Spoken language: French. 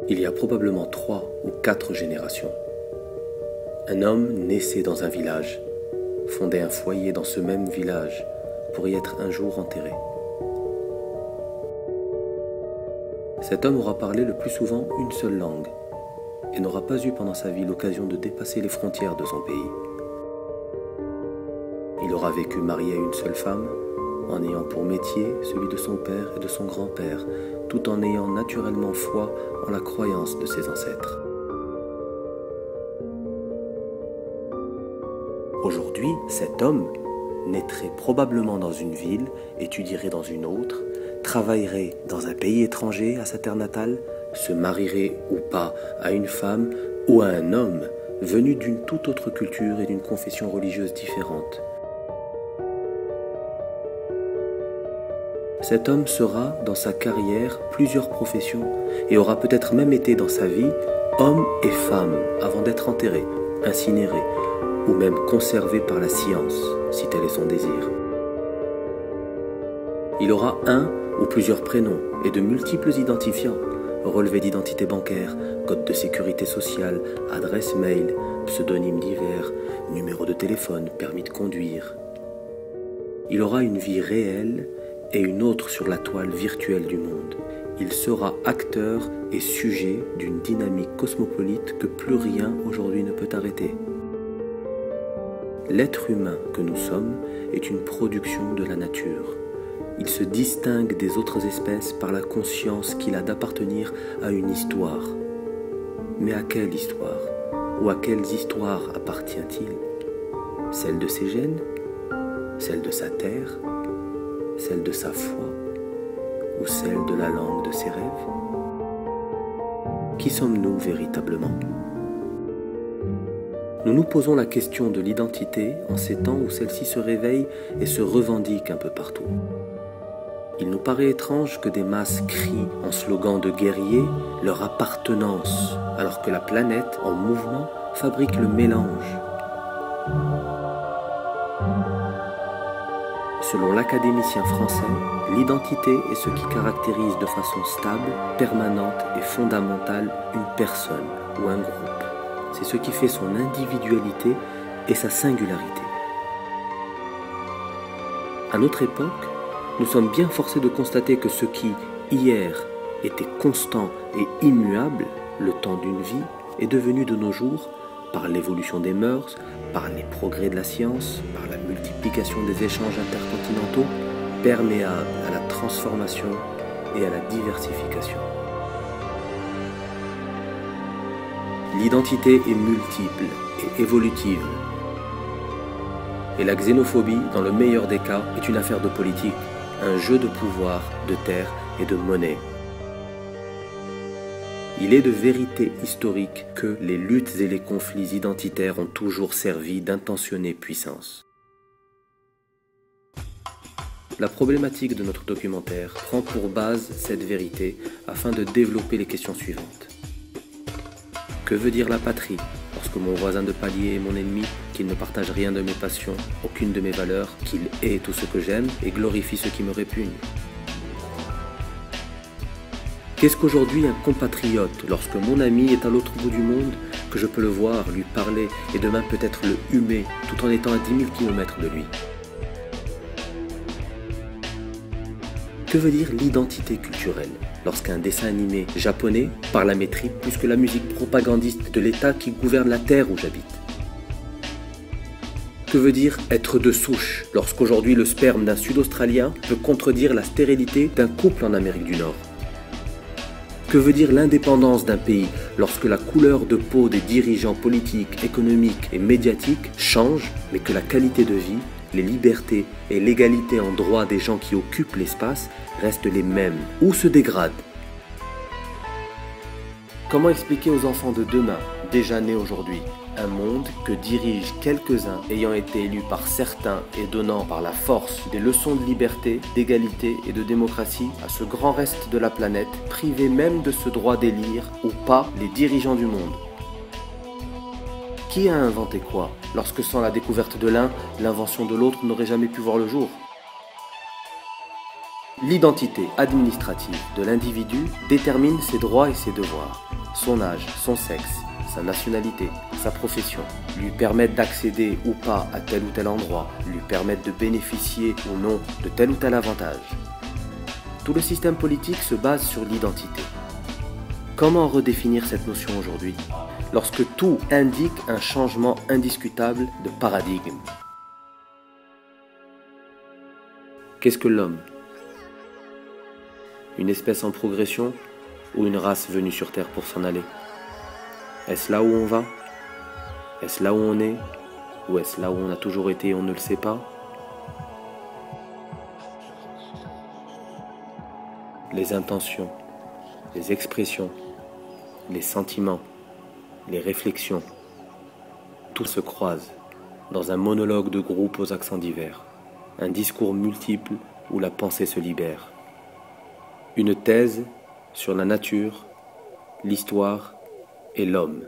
Il y a probablement 3 ou 4 générations. Un homme naissait dans un village, fondait un foyer dans ce même village pour y être un jour enterré. Cet homme aura parlé le plus souvent une seule langue et n'aura pas eu pendant sa vie l'occasion de dépasser les frontières de son pays. Il aura vécu marié à une seule femme, en ayant pour métier celui de son père et de son grand-père, tout en ayant naturellement foi en la croyance de ses ancêtres. Aujourd'hui, cet homme naîtrait probablement dans une ville, étudierait dans une autre, travaillerait dans un pays étranger à sa terre natale, se marierait ou pas à une femme ou à un homme venu d'une toute autre culture et d'une confession religieuse différente. Cet homme sera, dans sa carrière, plusieurs professions et aura peut-être même été dans sa vie homme et femme avant d'être enterré, incinéré ou même conservé par la science, si tel est son désir. Il aura un ou plusieurs prénoms et de multiples identifiants, relevés d'identité bancaire, code de sécurité sociale, adresse mail, pseudonyme divers, numéro de téléphone, permis de conduire. Il aura une vie réelle et une autre sur la toile virtuelle du monde. Il sera acteur et sujet d'une dynamique cosmopolite que plus rien aujourd'hui ne peut arrêter. L'être humain que nous sommes est une production de la nature. Il se distingue des autres espèces par la conscience qu'il a d'appartenir à une histoire. Mais à quelle histoire? Ou à quelles histoires appartient-il? Celle de ses gènes? Celle de sa terre? Celle de sa foi? Ou celle de la langue de ses rêves? Qui sommes-nous véritablement? Nous nous posons la question de l'identité en ces temps où celle-ci se réveille et se revendique un peu partout. Il nous paraît étrange que des masses crient en slogan de guerriers leur appartenance, alors que la planète, en mouvement, fabrique le mélange. Selon l'académicien français, l'identité est ce qui caractérise de façon stable, permanente et fondamentale une personne ou un groupe. C'est ce qui fait son individualité et sa singularité. À notre époque, nous sommes bien forcés de constater que ce qui, hier, était constant et immuable, le temps d'une vie, est devenu de nos jours, par l'évolution des mœurs, par les progrès de la science, par la multiplication des échanges intercontinentaux, perméable à la transformation et à la diversification. L'identité est multiple et évolutive. Et la xénophobie, dans le meilleur des cas, est une affaire de politique, un jeu de pouvoir, de terre et de monnaie. Il est de vérité historique que les luttes et les conflits identitaires ont toujours servi d'intentionnée puissance. La problématique de notre documentaire prend pour base cette vérité afin de développer les questions suivantes. Que veut dire la patrie lorsque mon voisin de palier est mon ennemi, qu'il ne partage rien de mes passions, aucune de mes valeurs, qu'il hait tout ce que j'aime et glorifie ce qui me répugne? Qu'est-ce qu'aujourd'hui un compatriote lorsque mon ami est à l'autre bout du monde, que je peux le voir, lui parler et demain peut-être le humer tout en étant à 10 000 km de lui? Que veut dire l'identité culturelle lorsqu'un dessin animé japonais parle à mes tripes plus que la musique propagandiste de l'État qui gouverne la terre où j'habite? Que veut dire être de souche lorsqu'aujourd'hui le sperme d'un Sud-Australien peut contredire la stérilité d'un couple en Amérique du Nord? Que veut dire l'indépendance d'un pays lorsque la couleur de peau des dirigeants politiques, économiques et médiatiques change, mais que la qualité de vie, les libertés et l'égalité en droit des gens qui occupent l'espace restent les mêmes ou se dégradent? Comment expliquer aux enfants de demain, déjà nés aujourd'hui, un monde que dirigent quelques-uns ayant été élus par certains et donnant par la force des leçons de liberté, d'égalité et de démocratie à ce grand reste de la planète, privé même de ce droit d'élire ou pas les dirigeants du monde? Qui a inventé quoi, lorsque sans la découverte de l'un, l'invention de l'autre n'aurait jamais pu voir le jour? L'identité administrative de l'individu détermine ses droits et ses devoirs. Son âge, son sexe, sa nationalité, sa profession, lui permettent d'accéder ou pas à tel ou tel endroit, lui permettent de bénéficier ou non de tel ou tel avantage. Tout le système politique se base sur l'identité. Comment redéfinir cette notion aujourd'hui, lorsque tout indique un changement indiscutable de paradigme? Qu'est-ce que l'homme? Une espèce en progression ou une race venue sur Terre pour s'en aller? Est-ce là où on va? Est-ce là où on est? Ou est-ce là où on a toujours été et on ne le sait pas? Les intentions, les expressions, les sentiments, les réflexions, tout se croise dans un monologue de groupe aux accents divers, un discours multiple où la pensée se libère. Une thèse sur la nature, l'histoire et l'homme.